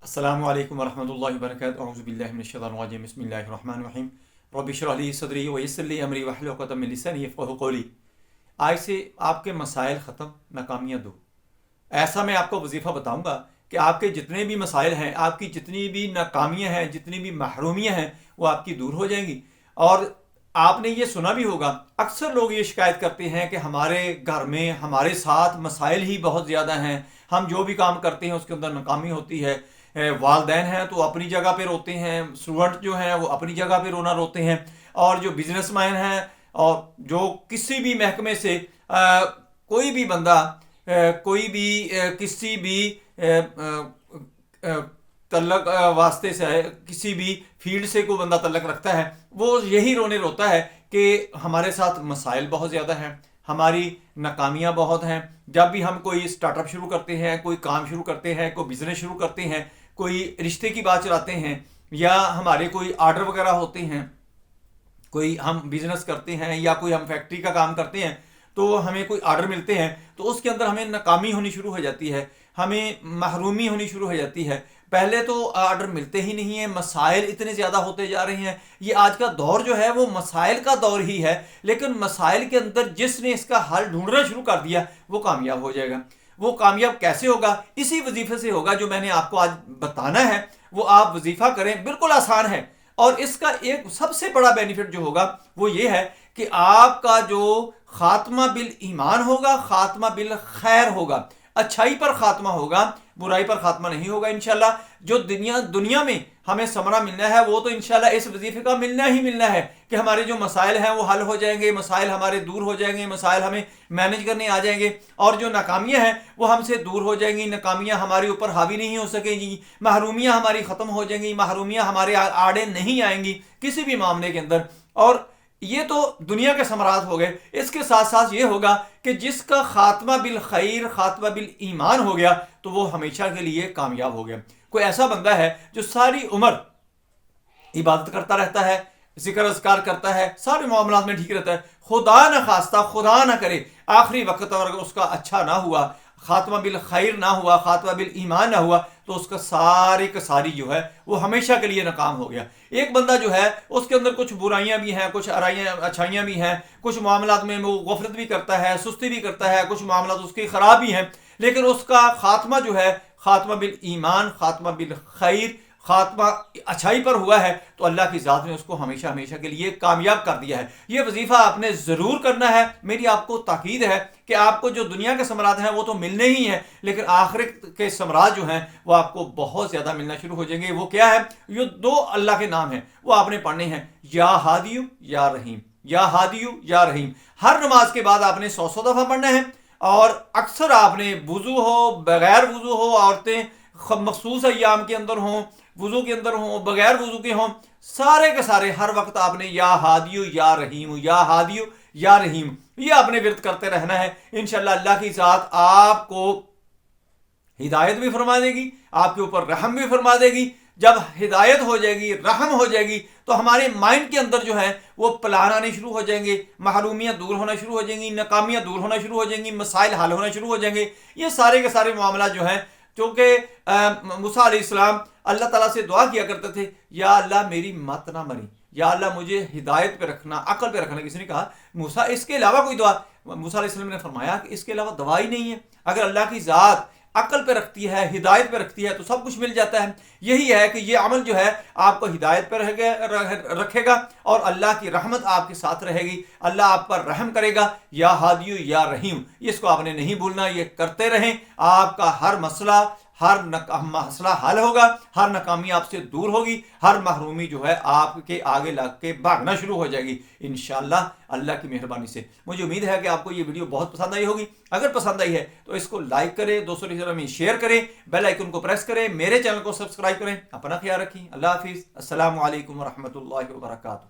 अस्सलामु अलैकुम वरहमतुल्लाहि वबरकातुहू अऊज़ु बिल्लाहि मिनश शैतानिर रजीम बिस्मिल्लाहिर रहमानिर रहीम रब्बि इश्रह ली सदरी व यस्सिर ली अमरी वहलुल उक़दतम मिन लिसानी यफ़क़हू क़ौली। आज से आपके मसाइल ख़त्म, नाकामियाँ दूर। ऐसा मैं आपको वजीफ़ा बताऊंगा कि आपके जितने भी मसाइल हैं, आपकी जितनी भी नाकामियाँ हैं, जितनी भी महरूमियाँ हैं, वो आपकी दूर हो जाएंगी। और आपने ये सुना भी होगा, अक्सर लोग ये शिकायत करते हैं कि हमारे घर में हमारे साथ मसाइल ही बहुत ज़्यादा हैं, हम जो भी काम करते हैं उसके अंदर नाकामी होती है। वालदैन हैं तो अपनी जगह पे रोते हैं, स्टूडेंट जो हैं वो अपनी जगह पे रोना रोते हैं, और जो बिजनेसमैन हैं और जो किसी भी महकमे से कोई भी बंदा कोई भी किसी भी तल्लक वास्ते से है, किसी भी फील्ड से कोई बंदा तल्लक रखता है, वो यही रोने रोता है कि हमारे साथ मसाइल बहुत ज़्यादा हैं, हमारी नाकामियाँ बहुत हैं। जब भी हम कोई स्टार्टअप शुरू करते हैं, कोई काम शुरू करते हैं, कोई बिज़नेस शुरू करते हैं, कोई रिश्ते की बात चलाते हैं, या हमारे कोई आर्डर वगैरह होते हैं, कोई हम बिज़नेस करते हैं या कोई हम फैक्ट्री का काम करते हैं, तो हमें कोई आर्डर मिलते हैं तो उसके अंदर हमें नाकामी होनी शुरू हो जाती है, हमें महरूमी होनी शुरू हो जाती है। पहले तो आर्डर मिलते ही नहीं है, मसाइल इतने ज़्यादा होते जा रहे हैं। ये आज का दौर जो है वो मसाइल का दौर ही है, लेकिन मसाइल के अंदर जिसने इसका हल ढूंढना शुरू कर दिया वो कामयाब हो जाएगा। वो कामयाब कैसे होगा? इसी वजीफे से होगा जो मैंने आपको आज बताना है। वो आप वजीफा करें, बिल्कुल आसान है, और इसका एक सबसे बड़ा बेनिफिट जो होगा वो ये है कि आपका जो खात्मा बिल ईमान होगा, खात्मा बिल खैर होगा, अच्छाई पर खात्मा होगा, बुराई पर खात्मा नहीं होगा इंशाल्लाह। जो दुनिया में हमें समरा मिलना है वो तो इंशाल्लाह इस वजीफे का मिलना ही मिलना है कि हमारे जो मसाइल हैं वो हल हो जाएंगे, मसाइल हमारे दूर हो जाएंगे, मसाइल हमें मैनेज करने आ जाएंगे, और जो नाकामियाँ हैं वो हमसे दूर हो जाएंगी, नाकामियाँ हमारे ऊपर हावी नहीं हो सकेंगी, महरूमियाँ हमारी ख़त्म हो जाएंगी, महरूमियाँ हमारे आड़े नहीं आएंगी किसी भी मामले के अंदर। और ये तो दुनिया के समरात हो गए। इसके साथ साथ ये होगा कि जिसका खात्मा बिल खैर, खात्मा बिल ईमान हो गया तो वो हमेशा के लिए कामयाब हो गया। कोई ऐसा बंदा है जो सारी उम्र इबादत करता रहता है, जिक्र अज़कार करता है, सारे मामलात में ठीक रहता है, खुदा न खास्ता, खुदा न करे आखिरी वक्त और अगर उसका अच्छा ना हुआ, खात्मा बिल खैर ना हुआ, खात्मा बिल ईमान ना हुआ, तो उसका सारी का सारी जो है वो हमेशा के लिए नाकाम हो गया। एक बंदा जो है उसके अंदर कुछ बुराइयां भी हैं, कुछ अच्छाइयां भी हैं, कुछ मामलात में वो गफलत भी करता है, सुस्ती भी करता है, कुछ मामलात उसके ख़राब भी हैं, लेकिन उसका खात्मा जो है खात्मा बिल ईमान, खात्मा बिल खैर, खात्मा अच्छाई पर हुआ है, तो अल्लाह की ज़ात ने उसको हमेशा हमेशा के लिए कामयाब कर दिया है। ये वजीफ़ा आपने ज़रूर करना है। मेरी आपको ताकीद है कि आपको जो दुनिया के समरात हैं वो तो मिलने ही हैं, लेकिन आखिरत के समरात जो हैं वो आपको बहुत ज़्यादा मिलना शुरू हो जाएंगे। वो क्या है? ये दो अल्लाह के नाम हैं, वो आपने पढ़ने हैं, या हादियु या रहीम, या हादियु या रहीम। हर नमाज के बाद आपने 100 दफ़ा पढ़ना है, और अक्सर आपने वुज़ू हो, बगैर वुज़ू हो, औरतें मखसूस अय्याम के अंदर हों, वुज़ू के अंदर हों, बगैर वुज़ू के हों, सारे के सारे हर वक्त आपने या हादियु या रहीम, या हादियु या रहीम, ये आपने विरत करते रहना है। इंशाल्लाह अल्लाह की ज़ात आपको हिदायत भी फरमा देगी, आपके ऊपर रहम भी फरमा देगी। जब हिदायत हो जाएगी, रहम हो जाएगी, तो हमारे माइंड के अंदर जो है वो प्लान आने शुरू हो जाएंगे, महरूमियाँ दूर होना शुरू हो जाएंगी, नाकामियाँ दूर होना शुरू हो जाएंगी, मसाइल हल होना शुरू हो जाएंगे। ये सारे के सारे मामला जो हैं, क्योंकि मूसा अलैहिस्सलाम अल्लाह ताला से दुआ किया करते थे, या अल्लाह मेरी मत ना मरी, या अल्लाह मुझे हिदायत पे रखना, अकल पे रखना। किसी ने कहा मूसा इसके अलावा कोई दुआ? मूसा अलैहिस्सलाम ने फरमाया कि इसके अलावा दवा ही नहीं है। अगर अल्लाह की ज़ात अकल पे रखती है, हिदायत पे रखती है, तो सब कुछ मिल जाता है। यही है कि ये अमल जो है आपको हिदायत पे रखेगा, और अल्लाह की रहमत आपके साथ रहेगी, अल्लाह आप पर रहम करेगा। या हादियु या रहीम, इसको आपने नहीं भूलना, ये करते रहें। आपका हर मसला हल होगा, हर नाकामी आपसे दूर होगी, हर महरूमी जो है आपके आगे लग के भागना शुरू हो जाएगी इंशाल्लाह अल्लाह की मेहरबानी से। मुझे उम्मीद है कि आपको ये वीडियो बहुत पसंद आई होगी। अगर पसंद आई है तो इसको लाइक करें, दोस्तों की तरह में शेयर करें, बेल आइकन को प्रेस करें, मेरे चैनल को सब्सक्राइब करें। अपना ख्याल रखें। अल्लाह हाफिज़। अस्सलामु अलैकुम वरहमतुल्लाहि वबरकातुहू।